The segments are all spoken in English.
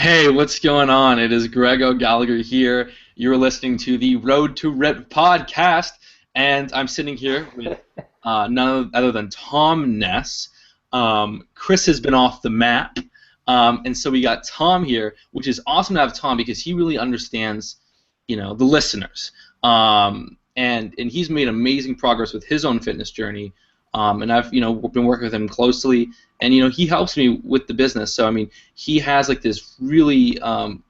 Hey, what's going on? It is Greg O'Gallagher here. You're listening to the Road to Rip podcast, and I'm sitting here with none other than Tom Ness. Chris has been off the map, and so we got Tom here, which is awesome to have Tom because he really understands, the listeners. And he's made amazing progress with his own fitness journey. And I've been working with him closely, and he helps me with the business. So I mean, he has like this really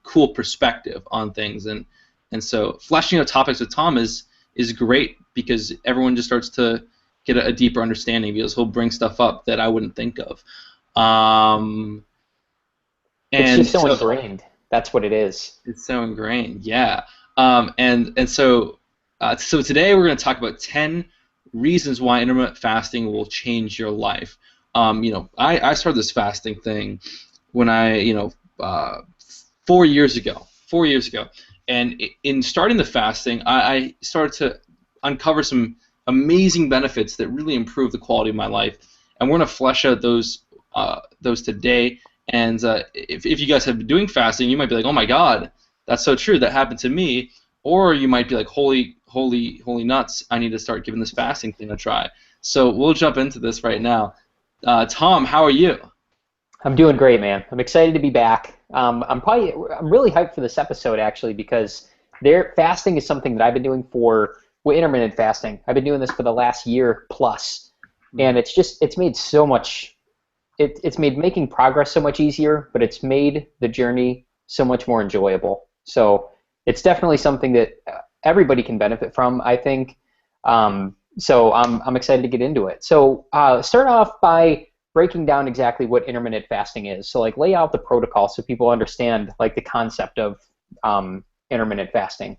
cool perspective on things, and so fleshing out topics with Tom is great because everyone just starts to get a deeper understanding because he'll bring stuff up that I wouldn't think of. It's And just so so ingrained. That's what it is. it's so ingrained, yeah. So today we're going to talk about 10 reasons why intermittent fasting will change your life. I started this fasting thing when I 4 years ago. 4 years ago, and in starting the fasting, I started to uncover some amazing benefits that really improve the quality of my life. And we're going to flesh out those today. And if you guys have been doing fasting, you might be like, "Oh my God, that's so true. That happened to me." Or you might be like, "Holy nuts! I need to start giving this fasting thing a try." So we'll jump into this right now. Tom, how are you? I'm doing great, man. I'm excited to be back. I'm really hyped for this episode actually because fasting is something that I've been doing intermittent fasting. I've been doing this for the last year plus, and it's made so much. It's made making progress so much easier, but it's made the journey so much more enjoyable. So it's definitely something that everybody can benefit from, I think. So I'm excited to get into it. So start off by breaking down exactly what intermittent fasting is. So like lay out the protocol so people understand like the concept of intermittent fasting.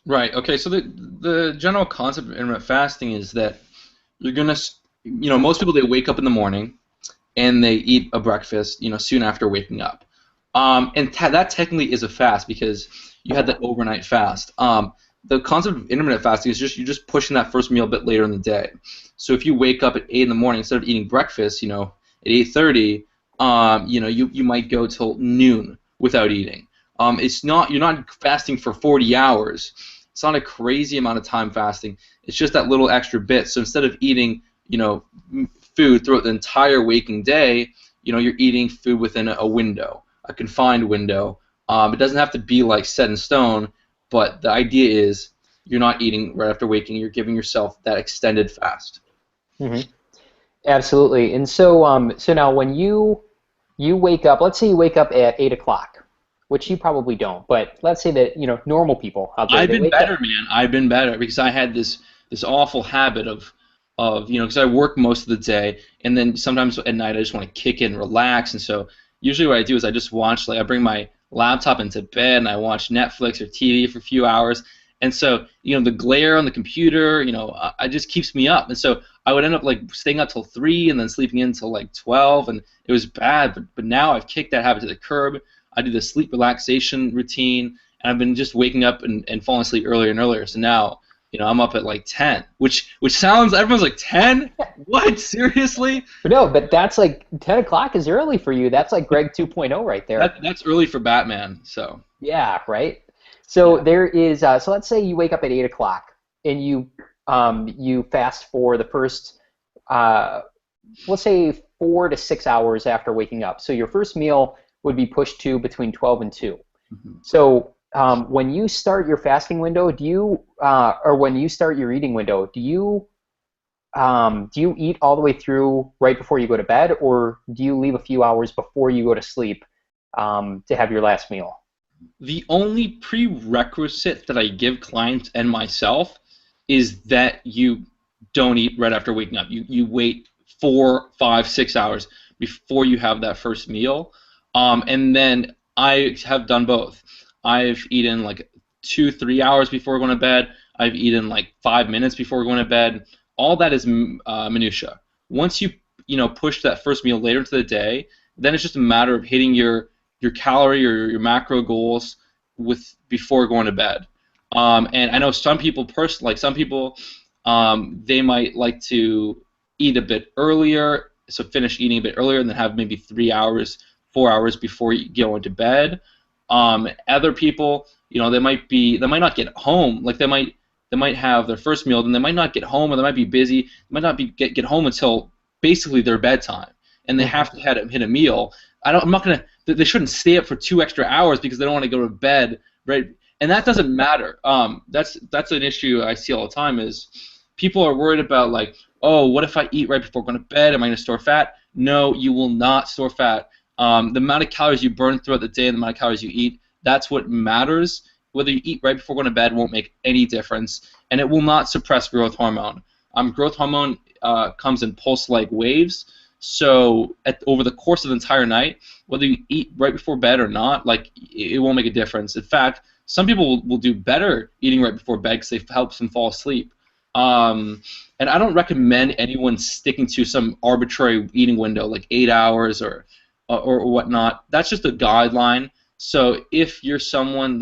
Right. Okay. So the general concept of intermittent fasting is that you're gonna, most people they wake up in the morning and they eat a breakfast, soon after waking up. And that technically is a fast because you had that overnight fast. The concept of intermittent fasting is you're just pushing that first meal a bit later in the day. So if you wake up at 8 in the morning instead of eating breakfast, at 8:30, you might go till noon without eating. You're not fasting for 40 hours. It's not a crazy amount of time fasting. It's just that little extra bit. So instead of eating, food throughout the entire waking day, you're eating food within a window, a confined window. It doesn't have to be like set in stone, but the idea is you're not eating right after waking. You're giving yourself that extended fast. hmm Absolutely. And so now when you wake up, let's say you wake up at 8 o'clock, which you probably don't, but let's say that normal people out there I've they been wake up. better, man. I've been better because I had this awful habit of because I work most of the day, and then sometimes at night I just want to kick in and relax. And so usually what I do is I just watch, like I bring my laptop into bed and I watch Netflix or TV for a few hours. And so the glare on the computer, I just keeps me up. And so I would end up like staying up till 3 and then sleeping in until like 12, and it was bad. But now I've kicked that habit to the curb. I do the sleep relaxation routine, and I've been just waking up and falling asleep earlier and earlier. So now, I'm up at like 10, which sounds, everyone's like 10? What? Seriously? But no, but that's like 10 o'clock is early for you. That's like Greg 2.0 right there. That's early for Batman. So Yeah, right. yeah. So there is. So let's say you wake up at 8 o'clock and you fast for the first, uh, let's say 4 to 6 hours after waking up. So your first meal would be pushed to between 12 and 2. Mhm. So when you start your fasting window, or when you start your eating window, do you eat all the way through right before you go to bed, or do you leave a few hours before you go to sleep to have your last meal? The only prerequisite that I give clients and myself is that you don't eat right after waking up. You wait 4, 5, 6 hours before you have that first meal. And then I have done both. I've eaten like 2, 3 hours before going to bed. I've eaten like 5 minutes before going to bed. All that is minutia. Once you push that first meal later into the day, then it's just a matter of hitting your calorie or your macro goals with before going to bed. And I know some people some people, they might like to eat a bit earlier, so finish eating a bit earlier, and then have maybe 3 hours 4 hours before you go into bed. Other people, they might not get home. Like they might have their first meal, then they might not get home, or they might be busy. They might not get home until basically their bedtime, and they have to hit a meal. I'm not gonna. They shouldn't stay up for 2 extra hours because they don't want to go to bed, right? And that doesn't matter. That's an issue I see all the time is people are worried about like, oh, what if I eat right before going to bed? Am I going to store fat? No, you will not store fat. The amount of calories you burn throughout the day and the amount of calories you eat, that's what matters. Whether you eat right before going to bed won't make any difference, and it will not suppress growth hormone. Growth hormone comes in pulse-like waves, so over the course of the entire night, whether you eat right before bed or not, like it won't make a difference. In fact, some people will do better eating right before bed because it helps them fall asleep. And I don't recommend anyone sticking to some arbitrary eating window like 8 hours or whatnot. That's just a guideline. So if you're someone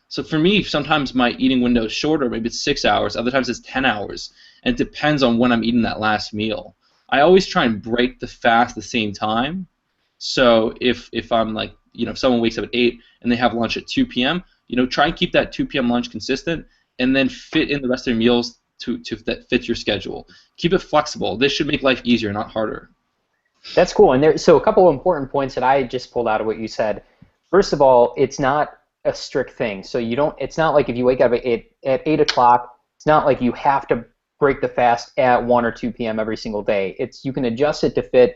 so for me, sometimes my eating window is shorter. Maybe it's 6 hours. Other times it's 10 hours, and it depends on when I'm eating that last meal. I always try and break the fast at the same time. So if I'm like, if someone wakes up at 8 and they have lunch at 2 p.m., try and keep that 2 p.m. lunch consistent, and then fit in the rest of your meals that fits your schedule. Keep it flexible. This should make life easier, not harder. That's cool. And so a couple of important points that I just pulled out of what you said. First of all, it's not a strict thing. So it's not like if you wake up at 8 o'clock, it's not like you have to break the fast at 1 or 2 p.m. every single day. You can adjust it to fit,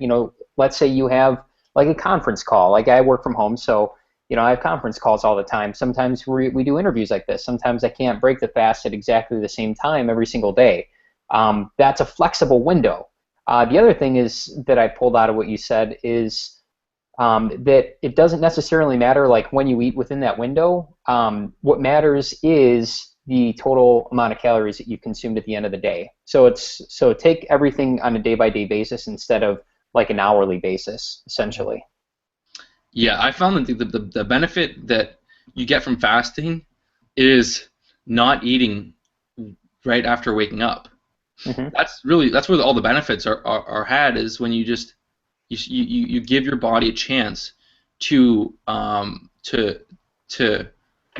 let's say you have like a conference call. Like I work from home, so I have conference calls all the time. Sometimes we do interviews like this. Sometimes I can't break the fast at exactly the same time every single day. That's a flexible window. The other thing is that I pulled out of what you said is that it doesn't necessarily matter like when you eat within that window. What matters is the total amount of calories that you consumed at the end of the day. So take everything on a day-by-day basis instead of like an hourly basis, essentially. Yeah, I found that the benefit that you get from fasting is not eating right after waking up. Mm-hmm. That's where all the benefits are had, is when you just you give your body a chance to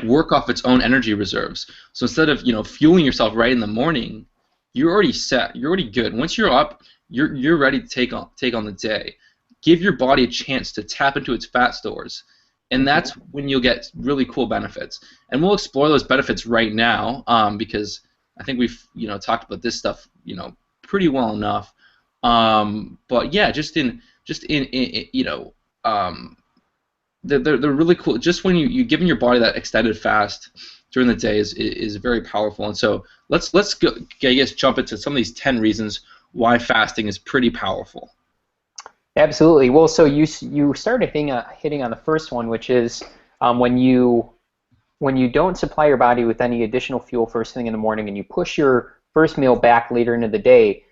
work off its own energy reserves. So instead of fueling yourself right in the morning, you're already set. You're already good. Once you're up, you're ready to take on the day. Give your body a chance to tap into its fat stores, and that's when you'll get really cool benefits. And we'll explore those benefits right now, because I think we've talked about this stuff pretty well enough. But yeah, they're really cool. Just when you giving your body that extended fast during the day is very powerful. And so let's go, I guess, jump into some of these 10 reasons why fasting is pretty powerful. Absolutely. Well, so you started hitting on the first one, which is when you don't supply your body with any additional fuel first thing in the morning and you push your first meal back later into the day,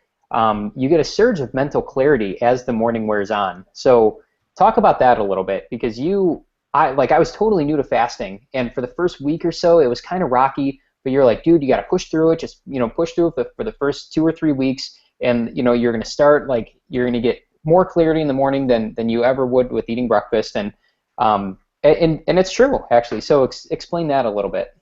you get a surge of mental clarity as the morning wears on. So talk about that a little bit, because I was totally new to fasting, and for the first week or so it was kind of rocky, but you're like, dude, you got to push through it. Just push through it for the first 2 or 3 weeks, and you're going to start you're going to get more clarity in the morning than you ever would with eating breakfast, and it's true, actually. So explain that a little bit.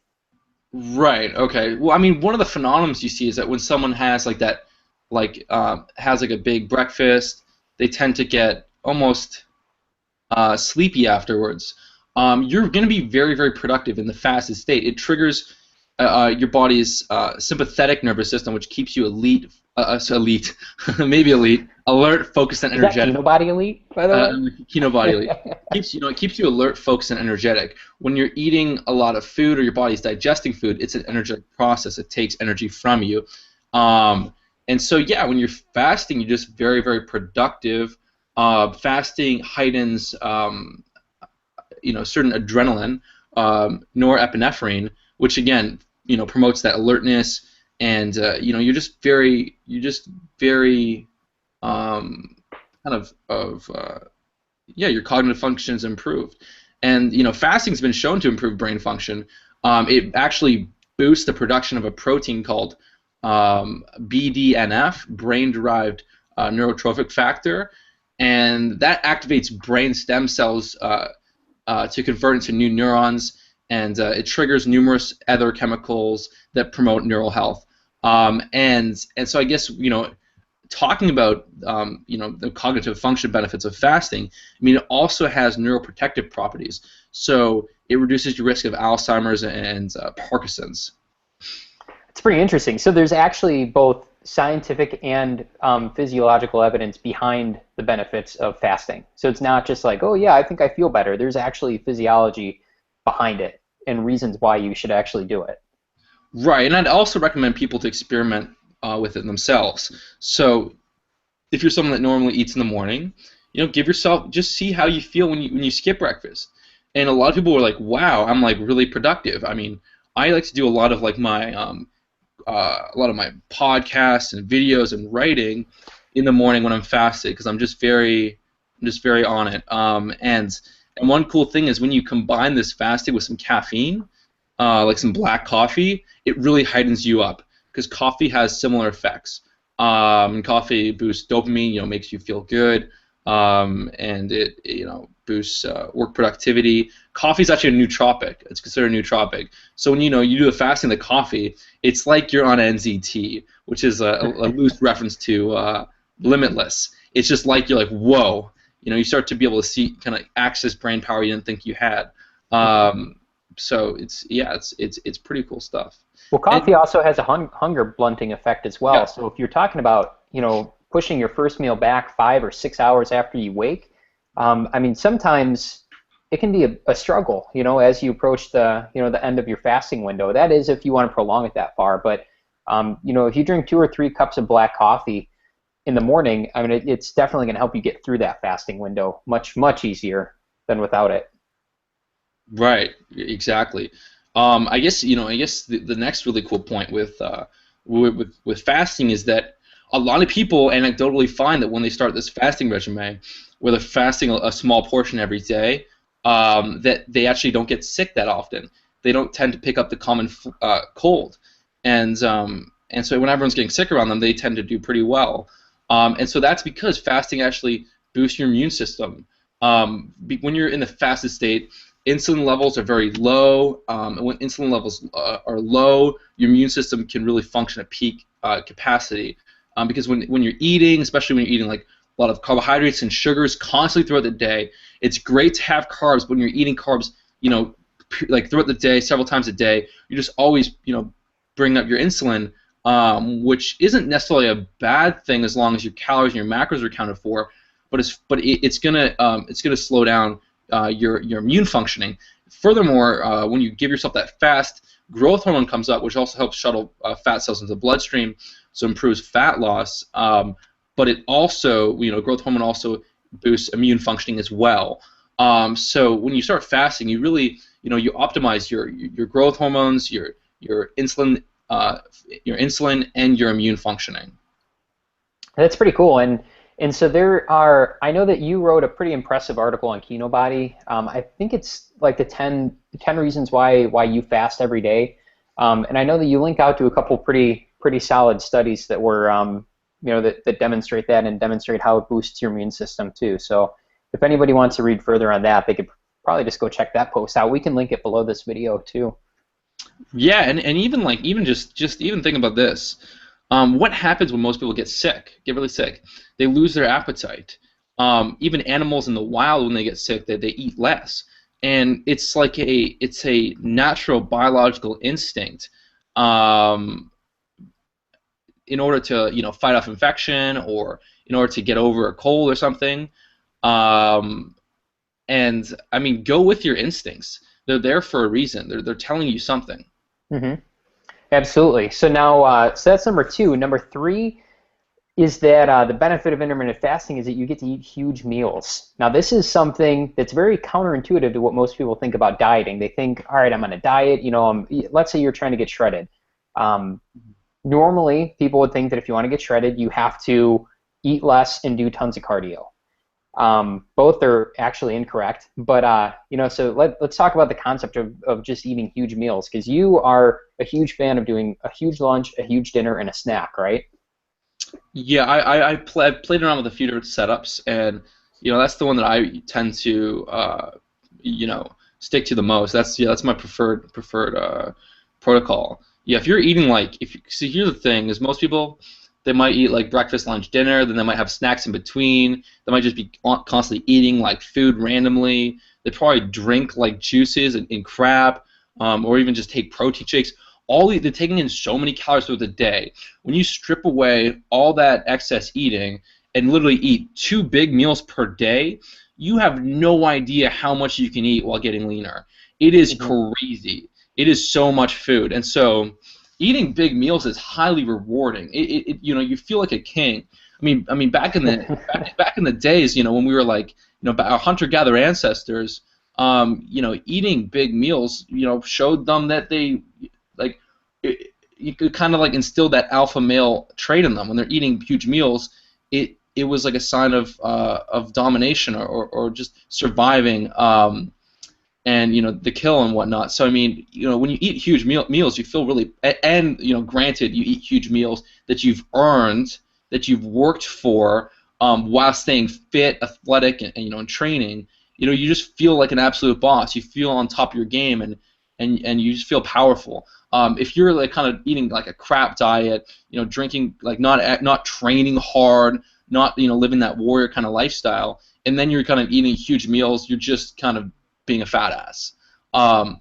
Right. Okay. Well, I mean, one of the phenomena you see is that when someone has has a big breakfast, they tend to get almost sleepy afterwards. You're going to be very, very productive in the fasted state. It triggers your body's sympathetic nervous system, which keeps you maybe elite, alert, focused, and energetic. Is that Kinobody elite, by the way? Kinobody elite. It keeps you alert, focused, and energetic. When you're eating a lot of food or your body's digesting food, it's an energetic process. It takes energy from you. And so, yeah, when you're fasting, you're just very, very productive. Fasting heightens, certain adrenaline, norepinephrine, which again, promotes that alertness, and you're just very, your cognitive function's improved, and fasting's been shown to improve brain function. It actually boosts the production of a protein called BDNF, brain-derived neurotrophic factor. and that activates brain stem cells to convert into new neurons, and it triggers numerous other chemicals that promote neural health. And so I guess talking about the cognitive function benefits of fasting, I mean it also has neuroprotective properties. So it reduces your risk of Alzheimer's and Parkinson's. It's pretty interesting. So there's actually both scientific and physiological evidence behind the benefits of fasting. So it's not just like, oh yeah, I think I feel better. There's actually physiology behind it and reasons why you should actually do it. Right, and I'd also recommend people to experiment with it themselves. So if you're someone that normally eats in the morning, give yourself, just see how you feel when you skip breakfast. And a lot of people were like, wow, I'm like really productive. I mean, I like to do a lot of like my a lot of my podcasts and videos and writing in the morning when I'm fasted because I'm just very on it. And one cool thing is when you combine this fasting with some caffeine, like some black coffee, it really heightens you up because coffee has similar effects. Coffee boosts dopamine, makes you feel good, and it boosts work productivity. Coffee is actually a nootropic. It's considered a nootropic. So when you do the fasting the coffee, it's like you're on NZT, which is a loose reference to Limitless. It's just like you're like, whoa, you start to be able to see kind of access brain power you didn't think you had. So it's pretty cool stuff. Well, coffee also has a hunger blunting effect as well. Yeah. So if you're talking about, pushing your first meal back 5 or 6 hours after you wake, I mean, sometimes it can be a struggle, as you approach the end of your fasting window. That is if you want to prolong it that far. But, if you drink 2 or 3 cups of black coffee in the morning, I mean, it's definitely going to help you get through that fasting window much, much easier than without it. Right, exactly. I guess the next really cool point with fasting is that a lot of people anecdotally find that when they start this fasting regimen, where they're fasting a small portion every day, that they actually don't get sick that often. They don't tend to pick up the common cold, and so when everyone's getting sick around them, they tend to do pretty well. And so that's because fasting actually boosts your immune system. When you're in the fasted state, insulin levels are very low, and when insulin levels are low, your immune system can really function at peak capacity. Because when you're eating, especially when you're eating like a lot of carbohydrates and sugars constantly throughout the day, it's great to have carbs. But when you're eating carbs, like throughout the day, several times a day, you just always bring up your insulin, which isn't necessarily a bad thing as long as your calories and your macros are accounted for. But it's gonna slow down your immune functioning. Furthermore, when you give yourself that fast, growth hormone comes up, which also helps shuttle fat cells into the bloodstream, so improves fat loss. But it also, growth hormone also boosts immune functioning as well. So when you start fasting, you really, you optimize your growth hormones, your insulin, and your immune functioning. That's pretty cool. And so I know that you wrote a pretty impressive article on Kinobody. I think it's like the 10 reasons why you fast every day. And I know that you link out to a couple pretty solid studies that were, that demonstrate that and demonstrate how it boosts your immune system too. So if anybody wants to read further on that, they could probably just go check that post out. We can link it below this video too. Yeah, and even just think about this. What happens when most people get really sick? They lose their appetite. Even animals in the wild, when they get sick, they eat less, and it's like it's a natural biological instinct. In order to fight off infection or in order to get over a cold or something. And I mean, go with your instincts. They're there for a reason. They're telling you something. Mm-hmm. Absolutely. So now, so that's number 2. Number 3 is that the benefit of intermittent fasting is that you get to eat huge meals. Now, this is something that's very counterintuitive to what most people think about dieting. They think, all right, I'm on a diet. Let's say you're trying to get shredded. Normally, people would think that if you want to get shredded, you have to eat less and do tons of cardio. Both are actually incorrect, but so let's talk about the concept of just eating huge meals, because you are a huge fan of doing a huge lunch, a huge dinner, and a snack, right? Yeah, I've played around with a few different setups, and that's the one that I tend to stick to the most. That's my preferred protocol. Yeah, if you're eating like if you, see here's the thing is most people they might eat like breakfast, lunch, dinner, then they might have snacks in between. They might just be constantly eating like food randomly. They probably drink like juices and crap, or even just take protein shakes. They're taking in so many calories throughout the day. When you strip away all that excess eating and literally eat 2 big meals per day, you have no idea how much you can eat while getting leaner. It is Hmm. crazy. It is so much food, and so eating big meals is highly rewarding. You feel like a king. I mean, back in the days, when we were like, our hunter-gatherer ancestors, eating big meals, showed them that they like you could kind of like instill that alpha male trait in them when they're eating huge meals. It was like a sign of domination or just surviving and the kill and whatnot. So I mean, when you eat huge meals, you feel really and granted you eat huge meals that you've earned, that you've worked for while staying fit, athletic, and training. You just feel like an absolute boss. You feel on top of your game and you just feel powerful. If you're like kind of eating like a crap diet, drinking like not training hard, not living that warrior kind of lifestyle, and then you're kind of eating huge meals, you're just kind of being a fat ass. But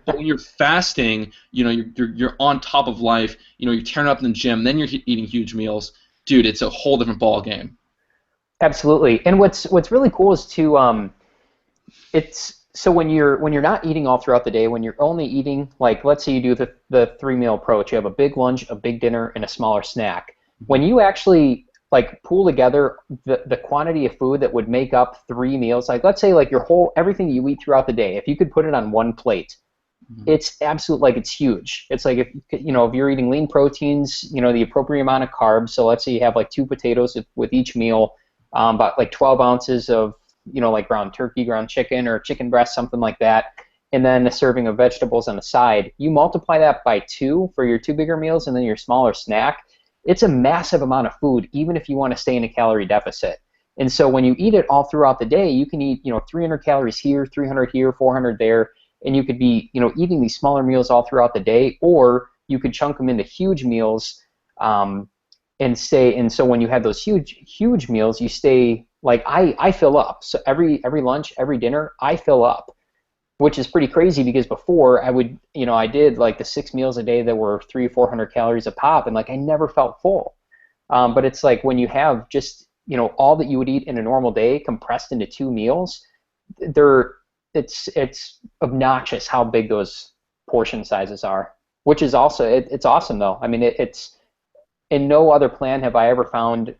when you're fasting, you're on top of life. You're tearing up in the gym, then you're eating huge meals, dude. It's a whole different ball game. Absolutely. And what's really cool is to it's so when you're not eating all throughout the day, when you're only eating, like let's say you do the 3 meal approach, you have a big lunch, a big dinner, and a smaller snack. When you actually like pool together the quantity of food that would make up 3 meals, like let's say like your whole everything you eat throughout the day, if you could put it on one plate, Mhm. it's absolute like it's huge. It's like if you're eating lean proteins, the appropriate amount of carbs. So let's say you have like 2 potatoes with each meal, about like 12 ounces of like ground turkey, ground chicken, or chicken breast, something like that, and then a serving of vegetables on the side. You multiply that by 2 for your 2 bigger meals, and then your smaller snack. It's a massive amount of food, even if you want to stay in a calorie deficit. And so when you eat it all throughout the day, you can eat 300 calories here, 300 here, 400 there, and you could be eating these smaller meals all throughout the day, or you could chunk them into huge meals, um, and so when you have those huge meals, you stay like I fill up. So every lunch, every dinner, I fill up, which is pretty crazy because before I would I did like the 6 meals a day that were 300 or 400 calories a pop, and like I never felt full. But it's like when you have just all that you would eat in a normal day compressed into 2 meals, they're it's obnoxious how big those portion sizes are, which is also it's awesome though. I mean, it's in no other plan have I ever found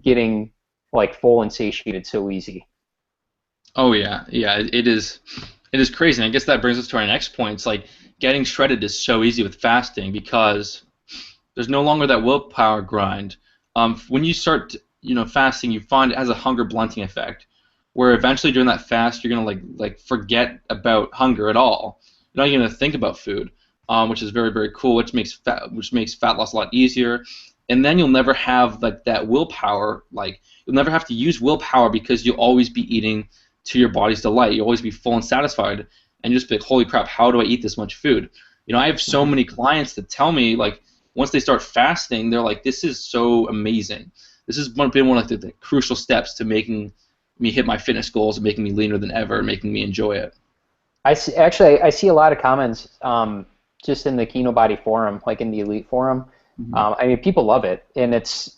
getting like full and satiated so easy. Oh yeah, yeah. It is. It is crazy. And I guess that brings us to our next point. It's like getting shredded is so easy with fasting because there's no longer that willpower grind. When you start, fasting, you find it has a hunger blunting effect, where eventually during that fast, you're gonna like forget about hunger at all. You're not even gonna think about food, which is very very cool. Which makes fat loss a lot easier, and then you'll never have like that willpower. Like you'll never have to use willpower because you'll always be eating to your body's delight. You'll always be full and satisfied, and you just be like, holy crap, how do I eat this much food? I have so Mhm. many clients that tell me like once they start fasting, they're like, this is so amazing. This has been one of the crucial steps to making me hit my fitness goals and making me leaner than ever, and making me enjoy it. I see a lot of comments just in the Kinobody forum, like in the Elite forum. Mhm. I mean, people love it, and it's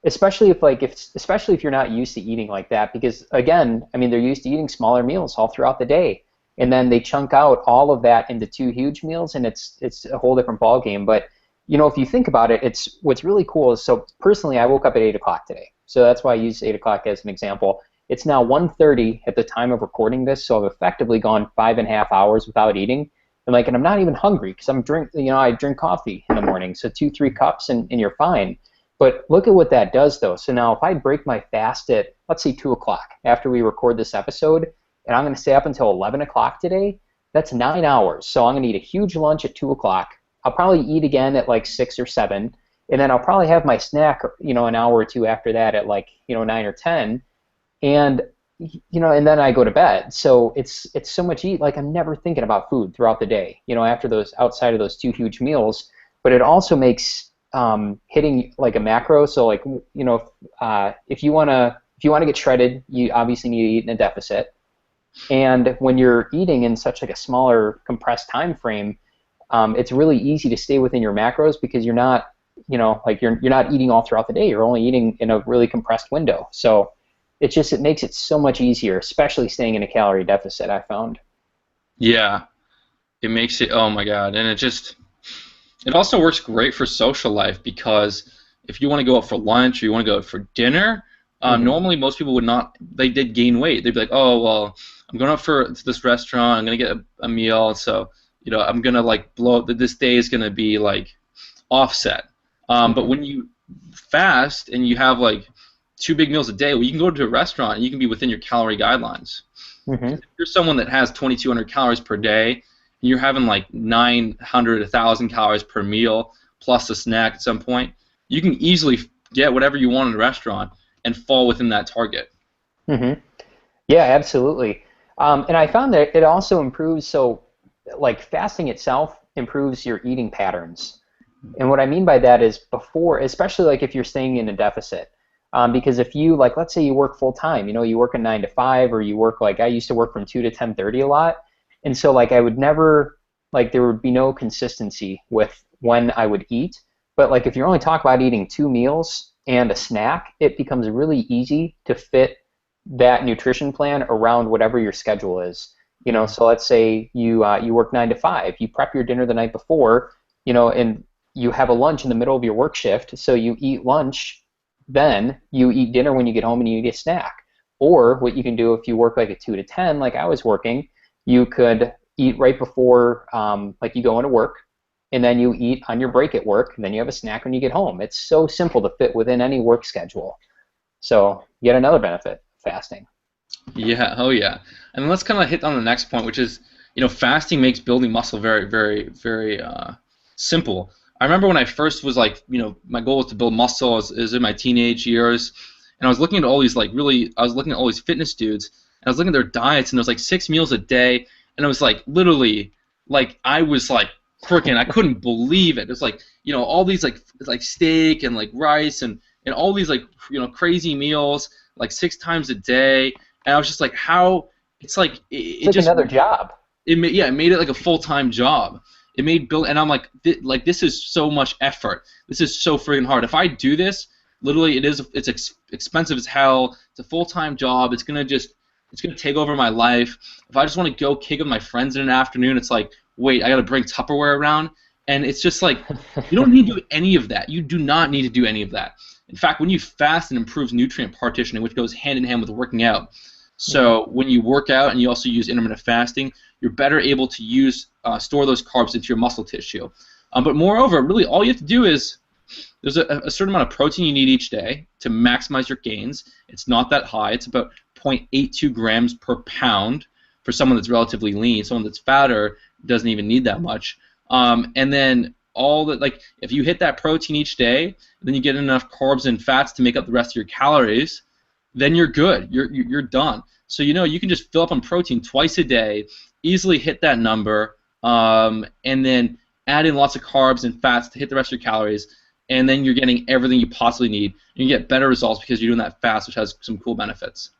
especially if you're not used to eating like that, because again, I mean, they're used to eating smaller meals all throughout the day, and then they chunk out all of that into 2 huge meals, and it's a whole different ball game. But if you think about it, it's what's really cool is, so personally, I woke up at 8 o'clock today, so that's why I use 8 o'clock as an example. It's now 1:30 at the time of recording this, so I've effectively gone 5.5 hours without eating, and I'm not even hungry because I drink coffee in the morning, so 2, 3 cups, and you're fine. But look at what that does, though. So now if I break my fast at, let's say, 2 o'clock after we record this episode, and I'm going to stay up until 11 o'clock today, that's 9 hours. So I'm going to eat a huge lunch at 2 o'clock. I'll probably eat again at like 6 or 7. and then I'll probably have my snack, an hour or two after that at like 9 or 10, and and then I go to bed. So it's so much eat. Like I'm never thinking about food throughout the day. After those outside of those two huge meals. But it also makes hitting like a macro. So like if you wanna get shredded, you obviously need to eat in a deficit. And when you're eating in such like a smaller compressed time frame, it's really easy to stay within your macros because you're not like you're not eating all throughout the day. You're only eating in a really compressed window. So it makes it so much easier, especially staying in a calorie deficit, I found. Yeah, it makes it. Oh my God, and it also works great for social life because if you want to go out for lunch or you want to go out for dinner, Hmm. normally most people would not. They did gain weight. They'd be like, oh well, I'm going out to this restaurant. I'm gonna get a meal, so I'm gonna like blow. This day is gonna be like offset. But Hmm. when you fast and you have like two big meals a day, well, you can go to a restaurant and you can be within your calorie guidelines. Hmm. If you're someone that has 2,200 calories per day, and you're having like 900, 1,000 calories per meal plus a snack at some point, you can easily get whatever you want in a restaurant and fall within that target. Hmm. Yeah, absolutely. And I found that it also improves, so like fasting itself improves your eating patterns. And what I mean by that is before, especially like if you're staying in a deficit, because if you like, let's say you work full time, you work a 9 to 5, or you work like I used to work from 2 to 10:30 a lot, and so like I would never like there would be no consistency with when I would eat. But like if you're only talking about eating two meals and a snack, it becomes really easy to fit that nutrition plan around whatever your schedule is. So let's say you work 9 to 5, you prep your dinner the night before, and you have a lunch in the middle of your work shift, so you eat lunch, then you eat dinner when you get home and you get a snack. Or what you can do if you work like a 2 to 10, like I was working, you could eat right before like you go into work, and then you eat on your break at work, and then you have a snack when you get home. It's so simple to fit within any work schedule. So yet another benefit of fasting. Yeah, oh yeah. And let's kind of hit on the next point, which is, fasting makes building muscle very, very, very simple. I remember when I first was like, my goal was to build muscle is in my teenage years, and I was looking at all these I was looking at all these fitness dudes, and I was looking at their diets, and there was like 6 meals a day, and I was like, literally, like I was like, freaking, I couldn't believe it. It's like, all these like steak and like rice and all these like, crazy meals like 6 times a day, and I was just like, how? It's like It's it like just another job. it made it like a full-time job. It made build, and I'm like, this is so much effort. This is so freaking hard. If I do this, literally, it's expensive as hell. It's a full-time job. It's gonna take over my life. If I just want to go kick with my friends in an afternoon, it's like, wait, I gotta bring Tupperware around, and it's just like, you don't need to do any of that. You do not need to do any of that. In fact, when you fast, it improves nutrient partitioning, which goes hand in hand with working out. Hmm. So when you work out and you also use intermittent fasting, you're better able to store those carbs into your muscle tissue. But moreover, really all you have to do is there's a certain amount of protein you need each day to maximize your gains. It's not that high. It's about 0.82 grams per pound for someone that's relatively lean. Someone that's fatter doesn't even need that much. And then if you hit that protein each day, then you get enough carbs and fats to make up the rest of your calories, then you're good. You're done. So you can just fill up on protein twice a day, easily hit that number, and then add in lots of carbs and fats to hit the rest of your calories, and then you're getting everything you possibly need. And you get better results because you're doing that fast, which has some cool benefits.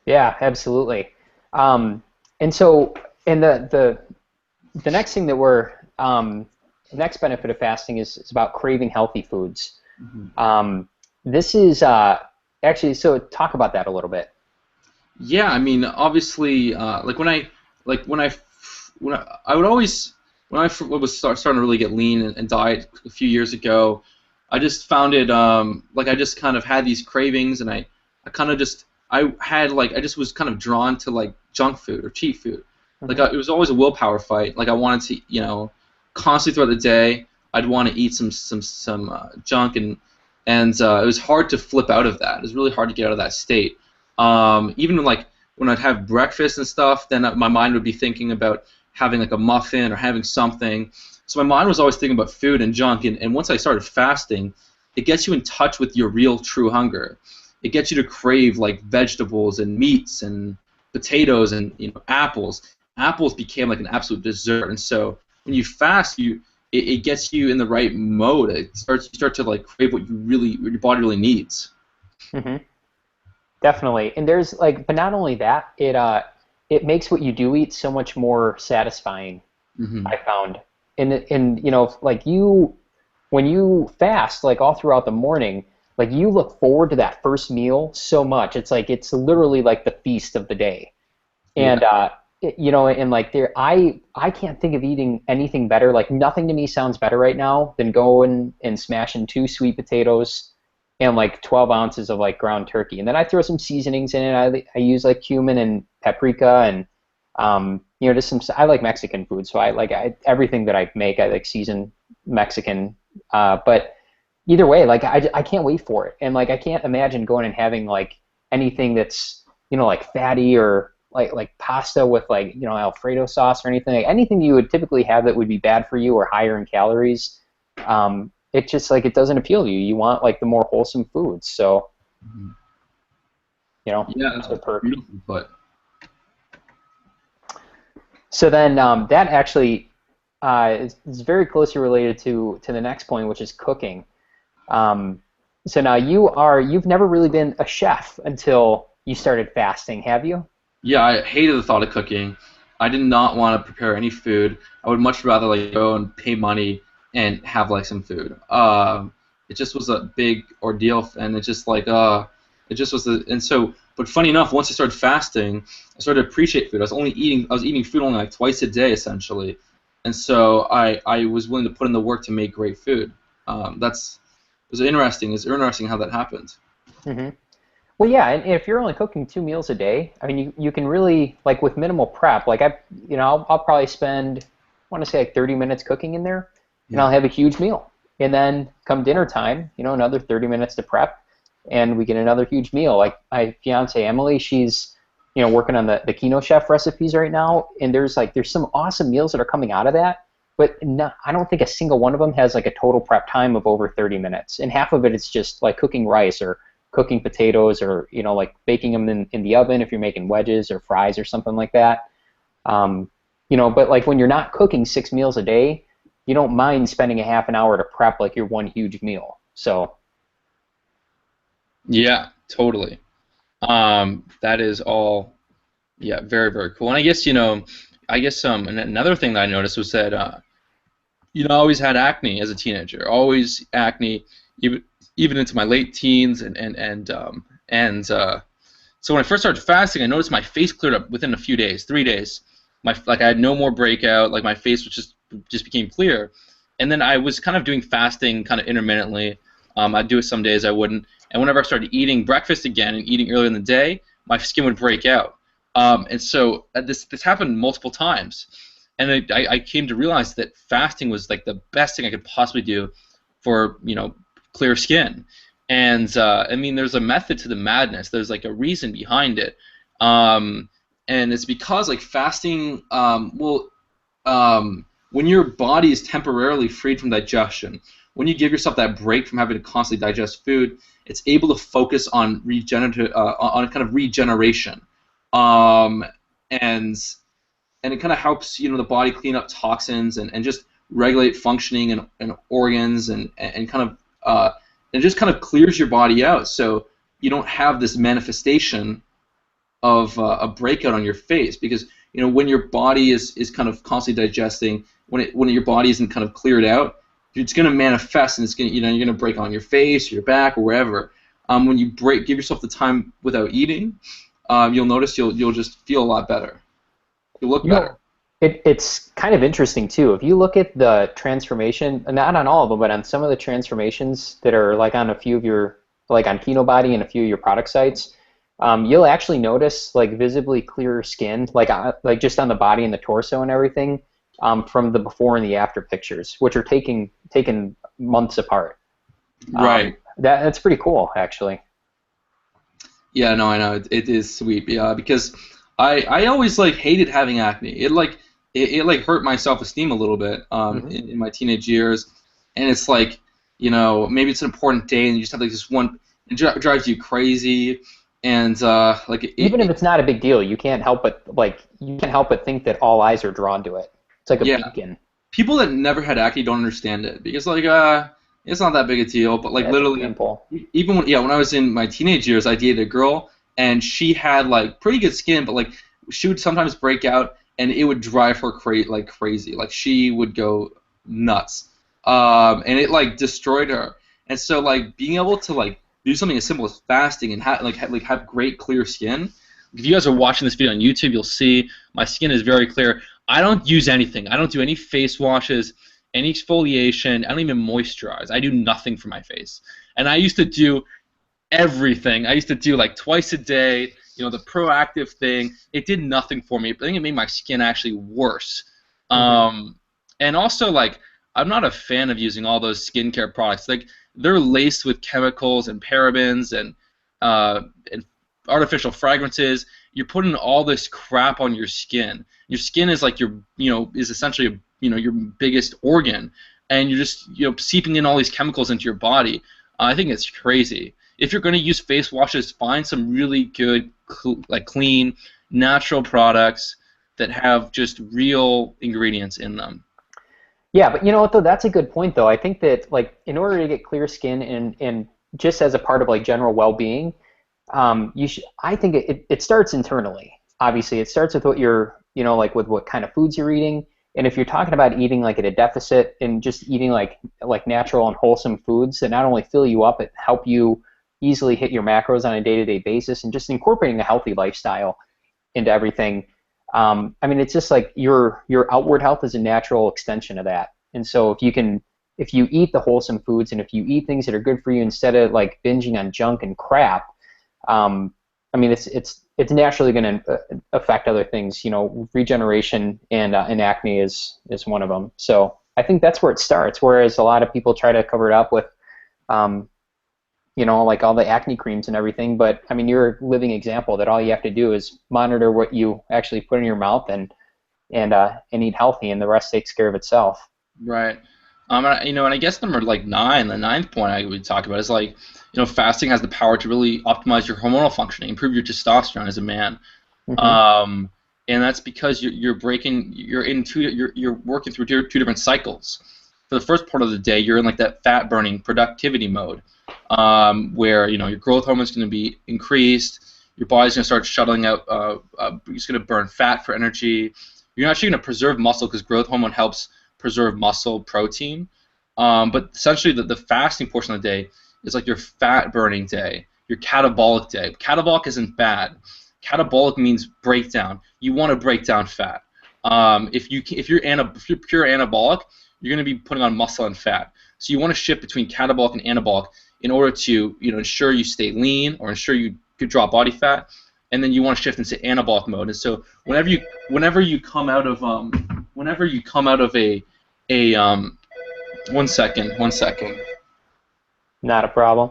Yeah, absolutely. Um, and so, and the next thing that the next benefit of fasting is about craving healthy foods. Mhm. This is actually, so talk about that a little bit. Yeah, I mean, obviously, like I would always, when was starting to really get lean and diet a few years ago, I just found it, like I just kind of had these cravings, and I kind of just, I just was kind of drawn to like junk food or cheap food. Like Hmm. it was always a willpower fight. Like I wanted to, constantly throughout the day, I'd want to eat some junk, and it was hard to flip out of that. It was really hard to get out of that state. Even like when I'd have breakfast and stuff, then my mind would be thinking about having like a muffin or having something. So my mind was always thinking about food and junk, and once I started fasting, it gets you in touch with your real true hunger. It gets you to crave like vegetables and meats and potatoes and apples. Apples became like an absolute dessert, and so when you fast, it gets you in the right mode. You start to like crave what your body really needs. Hmm. Definitely. And there's like, but not only that, it makes what you do eat so much more satisfying, Hmm. I found. And like when you fast, like all throughout the morning, like you look forward to that first meal so much. It's like it's literally like the feast of the day. And Yeah. and like I can't think of eating anything better. Like nothing to me sounds better right now than going and smashing 2 sweet potatoes and like 12 ounces of like ground turkey, and then I throw some seasonings in it. I use like cumin and paprika and just some. I like Mexican food, so everything that I make I like season Mexican. But either way, like I can't wait for it, and like I can't imagine going and having like anything that's like fatty or like pasta with like Alfredo sauce or anything. Like anything you would typically have that would be bad for you or higher in calories. It just like it doesn't appeal to you. You want like the more wholesome foods. So Mhm. Yeah, that's a that's perk. beautiful, but So then that actually is very closely related to the next point, which is cooking. Um, so now you've never really been a chef until you started fasting, have you? yeah, I hated the thought of cooking. I did not want to prepare any food. I would much rather like go and pay money and have like some food. It just was a big ordeal, and it just was. And so, but funny enough, once I started fasting, I started to appreciate food. I was eating food only like twice a day essentially, and so I was willing to put in the work to make great food. It was interesting. It's interesting how that happened. Hmm. Well, yeah, and if you're only cooking 2 meals a day, I mean, you can really like with minimal prep. Like I'll probably spend, I want to say like 30 minutes cooking in there, and Yeah. I'll have a huge meal. And then come dinner time, another 30 minutes to prep, and we get another huge meal. Like my fiance Emily, she's working on the Kino Chef recipes right now, and there's some awesome meals that are coming out of that. But no, I don't think a single one of them has like a total prep time of over 30 minutes, and half of it is just like cooking rice or cooking potatoes or like baking them in the oven if you're making wedges or fries or something like that. But like when you're not cooking 6 meals a day, you don't mind spending a half an hour to prep like your one huge meal. So Yeah, totally. That is all, yeah, very, very cool. And I guess, another thing that I noticed was that, I always had acne as a teenager, always acne, even even into my late teens, and so when I first started fasting, I noticed my face cleared up within a few days, 3 days. I had no more breakout, like my face was just became clear. And then I was kind of doing fasting kind of intermittently. I'd do it some days, I wouldn't. And whenever I started eating breakfast again and eating earlier in the day, my skin would break out. And so this happened multiple times. And I came to realize that fasting was like the best thing I could possibly do for clear skin. And I mean, there's a method to the madness. There's like a reason behind it, um, and it's because like fasting when your body is temporarily freed from digestion, when you give yourself that break from having to constantly digest food, it's able to focus on regenerative on kind of regeneration, um, and and it kind of helps the body clean up toxins and just regulate functioning and organs and kind of it just kind of clears your body out so you don't have this manifestation of a breakout on your face because when your body is kind of constantly digesting when your body isn't kind of cleared out it's going to manifest and it's going to you're going to break on your face or your back or wherever when you give yourself the time without eating you'll notice you'll just feel a lot better. You look you better. know, it's kind of interesting too. If you look at the transformation, not on all of them, but on some of the transformations that are like on a few of your, like on Kinobody and a few of your product sites, you'll actually notice like visibly clearer skin, like just on the body and the torso and everything, from the before and the after pictures, which are taken months apart. Right. That's pretty cool, actually. Yeah, no, I know. It is sweet. Yeah, because I always like hated having acne. It like it like hurt my self-esteem a little bit Hmm. in my teenage years, and it's like, maybe it's an important day and you just have like this one, it drives you crazy, and like Even if it's not a big deal, you can't help but think that all eyes are drawn to it. It's like a yeah, beacon. people that never had acne don't understand it because like it's not that big a deal, but like Yeah, it's a literally pimple. even when I was in my teenage years, I dated a girl and she had like pretty good skin, but like she would sometimes break out and it would drive her like crazy. Like she would go nuts, and it like destroyed her. And so like being able to like do something as simple as fasting and have great clear skin. If you guys are watching this video on YouTube, you'll see my skin is very clear. I don't use anything. I don't do any face washes, any exfoliation. I don't even moisturize. I do nothing for my face. And I used to do everything. I used to do like twice a day, the proactive thing. It did nothing for me. I think it made my skin actually worse. Hmm. Um, and also, like, I'm not a fan of using all those skincare products. Like, they're laced with chemicals and parabens uh, and artificial fragrances. You're putting all this crap on your skin. Your skin is like is essentially, your biggest organ, and you're just, seeping in all these chemicals into your body. I think it's crazy. If you're going to use face washes, find some really good, like clean, natural products that have just real ingredients in them. Yeah, but you know what though? That's a good point though. I think that like in order to get clear skin and just as a part of like general well-being, you should. I think it starts internally. Obviously, it starts with what you're, like with what kind of foods you're eating. And if you're talking about eating like at a deficit and just eating like natural and wholesome foods that not only fill you up, but help you easily hit your macros on a day-to-day basis, and just incorporating a healthy lifestyle into everything. I mean, it's just like your outward health is a natural extension of that. And so if you eat the wholesome foods and if you eat things that are good for you instead of like binging on junk and crap, um, I mean, it's naturally going to affect other things. Regeneration and acne is one of them. So I think that's where it starts. Whereas a lot of people try to cover it up with, um, like all the acne creams and everything. But I mean, you're a living example that all you have to do is monitor what you actually put in your mouth and eat healthy, and the rest takes care of itself. Right. And I guess number like nine, the ninth point I would talk about is like, fasting has the power to really optimize your hormonal functioning, improve your testosterone as a man. Hmm. Um, and that's because you're working through two different cycles. For the first part of the day, you're in like that fat burning productivity mode, where your growth hormone is going to be increased. Your body's going to start shuttling out. It's going to burn fat for energy. You're actually going to preserve muscle because growth hormone helps preserve muscle protein. But essentially, the fasting portion of the day is like your fat burning day, your catabolic day. Catabolic isn't bad. Catabolic means breakdown. You want to break down fat. If you're pure anabolic, you're going to be putting on muscle and fat. So you want to shift between catabolic and anabolic in order to ensure you stay lean or ensure you could drop body fat, and then you want to shift into anabolic mode. And so whenever you come out of a one second. Not a problem.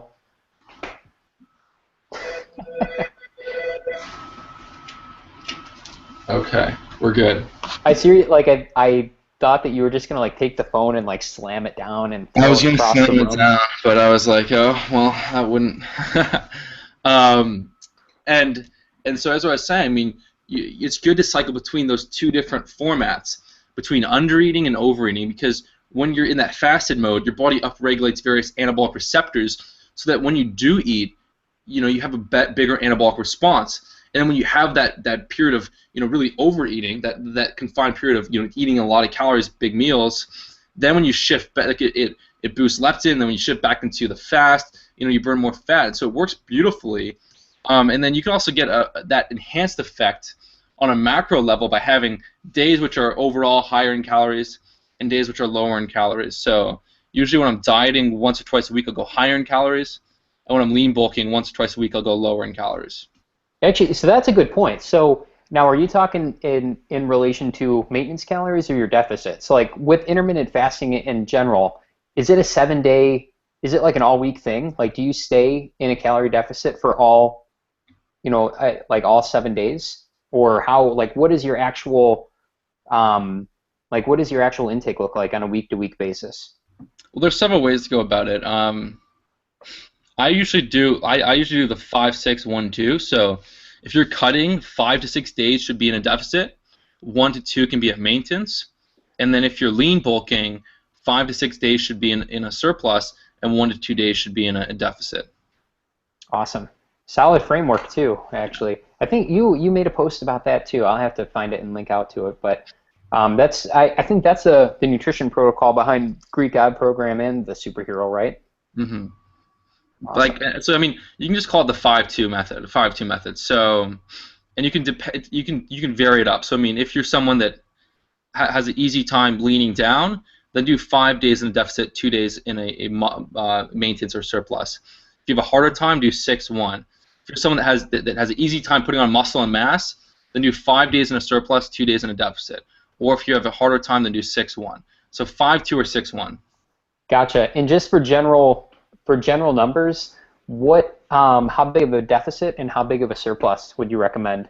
Okay, we're good. I seriously I thought that you were just gonna like take the phone and like slam it down and I throw was it gonna across the slam it room. down, but I was like, oh well, that wouldn't. um, and and so as I was saying, I mean, it's good to cycle between those two different formats, between undereating and overeating, because when you're in that fasted mode, your body upregulates various anabolic receptors, so that when you do eat, you have a bigger anabolic response. And then when you have that period of really overeating, that confined period of eating a lot of calories, big meals, then when you shift back, like it boosts leptin. Then when you shift back into the fast, you burn more fat. And so it works beautifully. And then you can also get that enhanced effect on a macro level by having days which are overall higher in calories and days which are lower in calories. So usually when I'm dieting once or twice a week, I'll go higher in calories. And when I'm lean bulking once or twice a week, I'll go lower in calories. Actually, so that's a good point. So now, are you talking in relation to maintenance calories or your deficit? So like with intermittent fasting in general, is it a 7 day? Is it like an all week thing? Like, do you stay in a calorie deficit for all, like all 7 days, or how? Like, what is your actual? Like, what does your actual intake look like on a week-to-week basis? Well, there's several ways to go about it. I usually do the 5-6-1-2. So if you're cutting, 5 to 6 days should be in a deficit. 1 to 2 can be at maintenance, and then if you're lean bulking, 5 to 6 days should be in a surplus, and 1 to 2 days should be in a deficit. Awesome. Solid framework too, actually. I think you made a post about that too. I'll have to find it and link out to it. But I think that's the nutrition protocol behind Greek God program and the superhero, right? hmm Awesome. Like so, I mean, you can just call it the 5-2 method. 5-2 method. So, and you can vary it up. So, I mean, if you're someone that has an easy time leaning down, then do 5 days in a deficit, 2 days in a maintenance or surplus. If you have a harder time, do 6-1. If you're someone that has an easy time putting on muscle and mass, then do 5 days in a surplus, 2 days in a deficit. Or if you have a harder time, then do 6-1. So 5-2 or 6-1. Gotcha. And just for general numbers, what how big of a deficit and how big of a surplus would you recommend?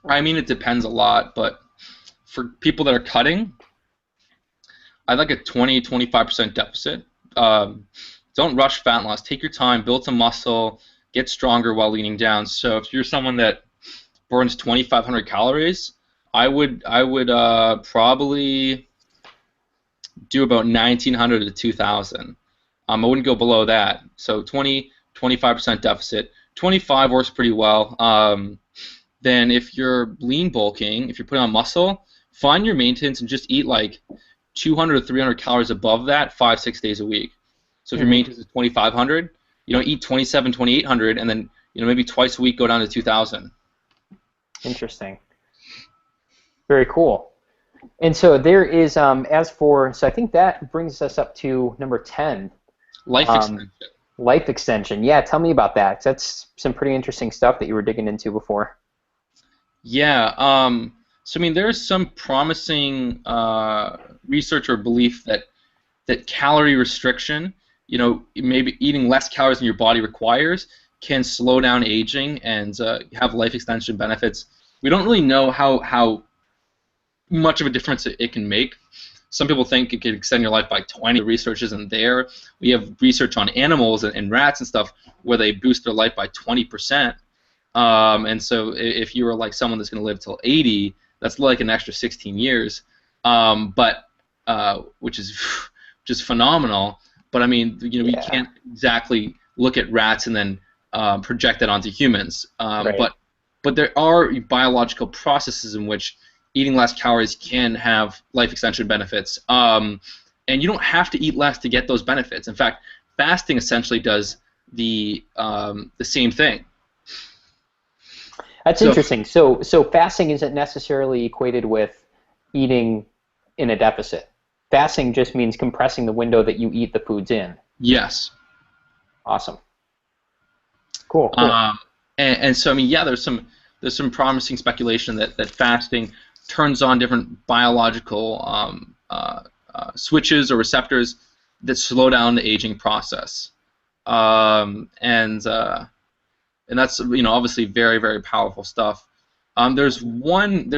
I mean, it depends a lot, but for people that are cutting, I like a 20-25% deficit. Don't rush fat loss. Take your time, build some muscle, get stronger while leaning down. So if you're someone that burns 2,500 calories, I would probably do about 1,900 to 2,000. I wouldn't go below that. So 20-25% deficit. 25 works pretty well. Then if you're lean bulking, if you're putting on muscle, find your maintenance and just eat like 200 to 300 calories above that 5-6 days a week. So if your Hmm. maintenance is 2,500, eat 27, 2,800, and then maybe twice a week go down to 2,000. Interesting. Very cool. And so there is so I think that brings us up to number 10. Life Um, extension. life extension. Yeah, tell me about that. That's some pretty interesting stuff that you were digging into before. Yeah. So I mean, there's some promising research or belief that calorie restriction, maybe eating less calories than your body requires, can slow down aging and have life extension benefits. We don't really know how much of a difference it can make. Some people think it could extend your life by 20. The research isn't there. We have research on animals and rats and stuff where they boost their life by 20%. And so if you were like someone that's going to live till 80, that's like an extra 16 years, but which is which is phenomenal. But I mean, we Yeah. can't exactly look at rats and then project that onto humans. Right. But there are biological processes in which eating less calories can have life extension benefits. And you don't have to eat less to get those benefits. In fact, fasting essentially does the same thing. That's So interesting. So fasting isn't necessarily equated with eating in a deficit. Fasting just means compressing the window that you eat the foods in. yes. Awesome. Cool, cool. Um, and so I mean, yeah, there's some promising speculation that fasting turns on different biological switches or receptors that slow down the aging process. Um, and uh, and that's obviously very very powerful stuff. There's one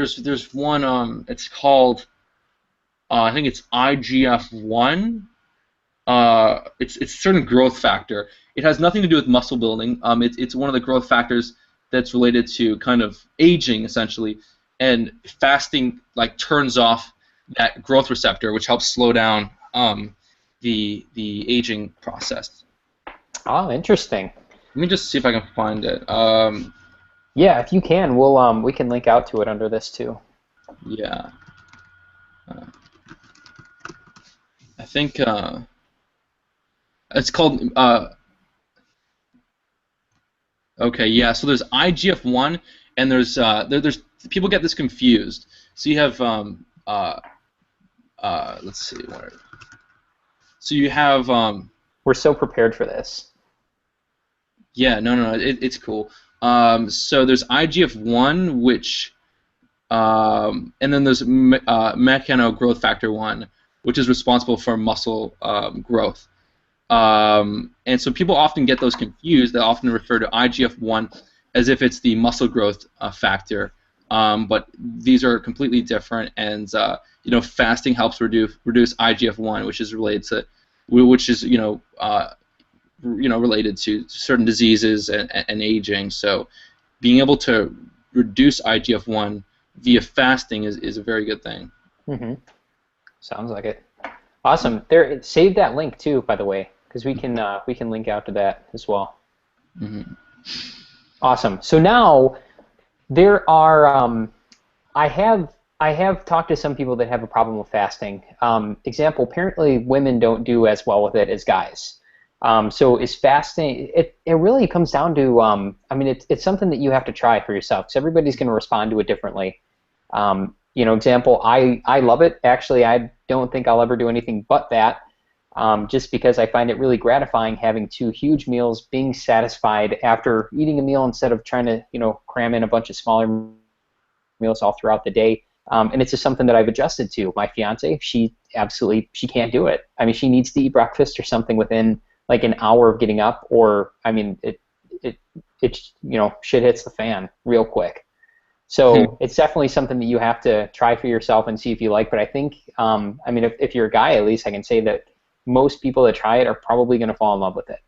it's called I think it's IGF-1. It's a certain growth factor. It has nothing to do with muscle building. It's one of the growth factors that's related to kind of aging essentially, and fasting like turns off that growth receptor, which helps slow down the aging process. Oh, interesting. Let me just see if I can find it. Yeah, if you can, we can link out to it under this too. Yeah, uh, I think it's called. Okay, yeah. So there's IGF-1, and there's people get this confused. So you have let's see where. So you have We're so prepared for this. yeah, no, it's cool. So there's IGF-1, which and then there's mechano growth factor 1, which is responsible for muscle growth. And so people often get those confused. They often refer to IGF-1 as if it's the muscle growth factor, but these are completely different. And fasting helps reduce IGF-1, which is related to, which is related to certain diseases and aging. So being able to reduce IGF-1 via fasting is a very good thing. Mm-hmm. Sounds like it. Awesome. There, save that link too, by the way, because we can link out to that as well. Mm-hmm. Awesome. So now there are I have talked to some people that have a problem with fasting. Example, apparently women don't do as well with it as guys. So is fasting? It really comes down to I mean it's something that you have to try for yourself because everybody's going to respond to it differently. Example, I love it. Actually, I don't think I'll ever do anything but that. Just because I find it really gratifying having two huge meals, being satisfied after eating a meal instead of trying to, cram in a bunch of smaller meals all throughout the day. And it's just something that I've adjusted to. My fiance, she can't do it. I mean, she needs to eat breakfast or something within like an hour of getting up, or I mean, it shit hits the fan real quick. So it's definitely something that you have to try for yourself and see if you like. But I think, if you're a guy, at least I can say that most people that try it are probably going to fall in love with it.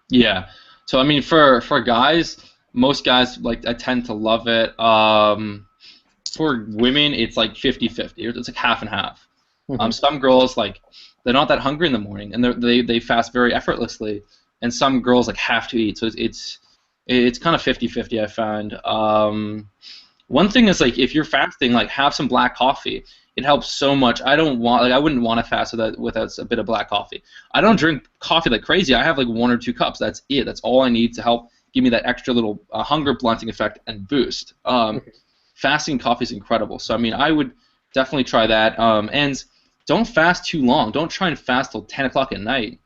Yeah. So I mean, for guys, most guys I tend to love it. For women, it's like 50-50. It's like half and half. Mm-hmm. Some girls they're not that hungry in the morning, and they fast very effortlessly. And some girls have to eat, so it's kind of 50-50. I find. One thing is if you're fasting, have some black coffee. It helps so much. I wouldn't want to fast without a bit of black coffee. I don't drink coffee like crazy. I have 1 or 2 cups. That's it. That's all I need to help give me that extra little hunger blunting effect and boost. Fasting coffee is incredible. So I mean, I would definitely try that. And don't fast too long. Don't try and fast till 10 o'clock at night.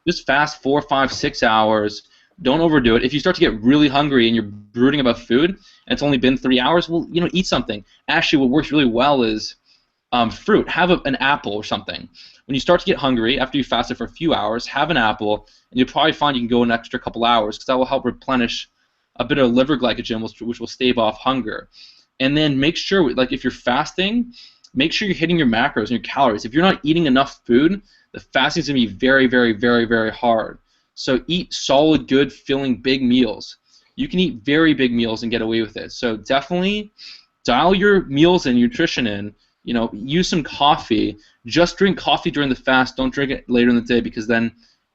Just fast 4, 5, 6 hours. Don't overdo it. If you start to get really hungry and you're brooding about food and it's only been 3 hours, well, eat something. Actually, what works really well is fruit. Have an apple or something. When you start to get hungry after you fasted for a few hours, have an apple, and you'll probably find you can go an extra couple hours because that will help replenish a bit of liver glycogen, which will stave off hunger. And then make sure, if you're fasting, make sure you're hitting your macros and your calories. If you're not eating enough food, the fasting is going to be very, very, very, very hard. So eat solid, good, filling, big meals. You can eat very big meals and get away with it. So definitely dial your meals and nutrition in. Use some coffee. Just drink coffee during the fast. Don't drink it later in the day because then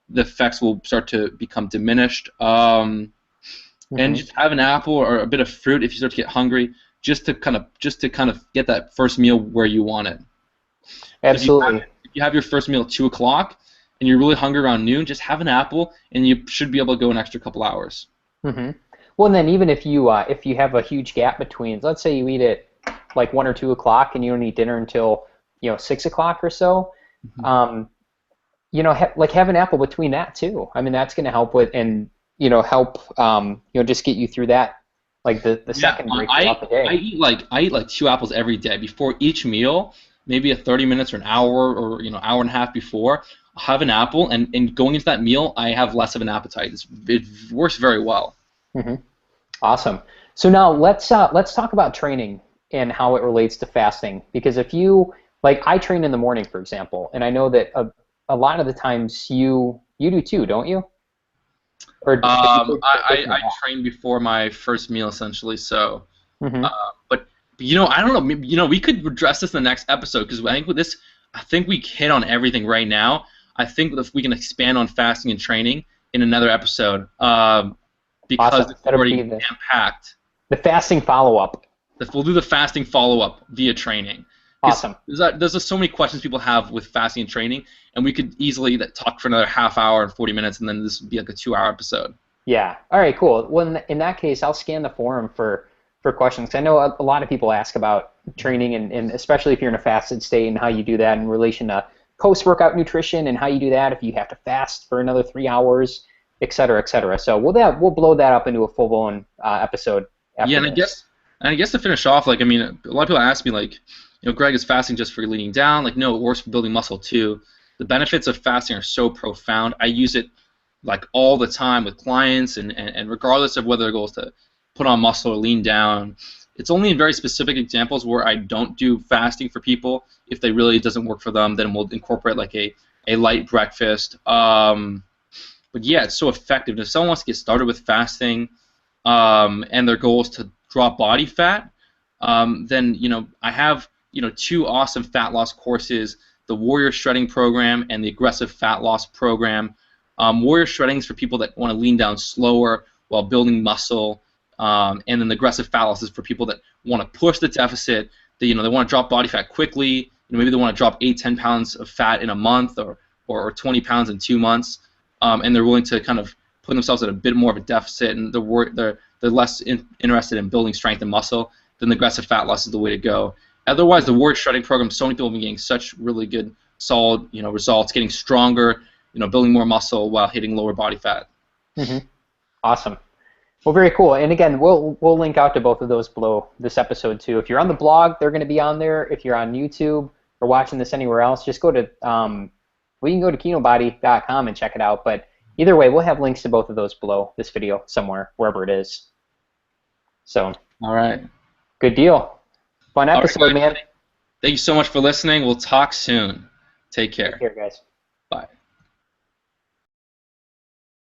the effects will start to become diminished. And just have an apple or a bit of fruit if you start to get hungry, just to kind of get that first meal where you want it. Absolutely. If you have your first meal at 2 o'clock and you're really hungry around noon, just have an apple and you should be able to go an extra couple hours. Mm-hmm. Well, and then even if you have a huge gap between, let's say you eat at 1 or 2 o'clock and you don't eat dinner until 6 o'clock or so, have an apple between that too. I mean, that's going to help with and help just get you through that the second break throughout the day. I eat 2 apples every day before each meal, maybe 30 minutes or an hour or hour and a half before. I'll have an apple and going into that meal, I have less of an appetite. It works very well. Mm-hmm. Awesome. So now let's talk about training and how it relates to fasting. Because if you I train in the morning, for example, and I know that a lot of the times you do too, don't you? Or I train before my first meal essentially. So, but I don't know. We could address this in the next episode because I think with this, I think we hit on everything right now. I think if we can expand on fasting and training in another episode, because it's already jam-packed. The fasting follow-up. We'll do the fasting follow-up via training. Awesome. There's just so many questions people have with fasting and training, and we could easily talk for another half hour and 40 minutes, and then this would be a 2-hour episode. Yeah. All right, cool. Well, in that case, I'll scan the forum for questions. I know a lot of people ask about training, and especially if you're in a fasted state and how you do that in relation to post-workout nutrition and how you do that if you have to fast for another 3 hours, et cetera, et cetera. So we'll blow that up into a full-blown episode after this. And I guess to finish off, a lot of people ask me, Greg, is fasting just for leaning down? No, it works for building muscle too. The benefits of fasting are so profound. I use it all the time with clients, and regardless of whether their goal is to put on muscle or lean down, It's only in very specific examples where I don't do fasting for people. If they really doesn't work for them, then we'll incorporate like a light breakfast. But yeah, it's so effective. And if someone wants to get started with fasting, and their goal is to drop body fat, then I have two awesome fat loss courses: the Warrior Shredding Program and the Aggressive Fat Loss Program. Warrior Shredding is for people that want to lean down slower while building muscle, and then the Aggressive Fat Loss is for people that want to push the deficit. They want to drop body fat quickly. Maybe they want to drop 8-10 pounds of fat in a month, or 20 pounds in 2 months, and they're willing to kind of put themselves at a bit more of a deficit, and they're less interested in building strength and muscle. Then the Aggressive Fat Loss is the way to go. Otherwise, the Warrior Shredding Program, so many people have been getting such really good, solid, results, getting stronger, building more muscle while hitting lower body fat. Mm-hmm. Awesome. Well, very cool. And again, we'll link out to both of those below this episode too. If you're on the blog, they're going to be on there. If you're on YouTube or watching this anywhere else, just go to you can go to kinobody.com and check it out. But either way, we'll have links to both of those below this video somewhere, wherever it is. So. All right. Good deal. Fun episode, man. Thank you so much for listening. We'll talk soon. Take care. Take care, guys.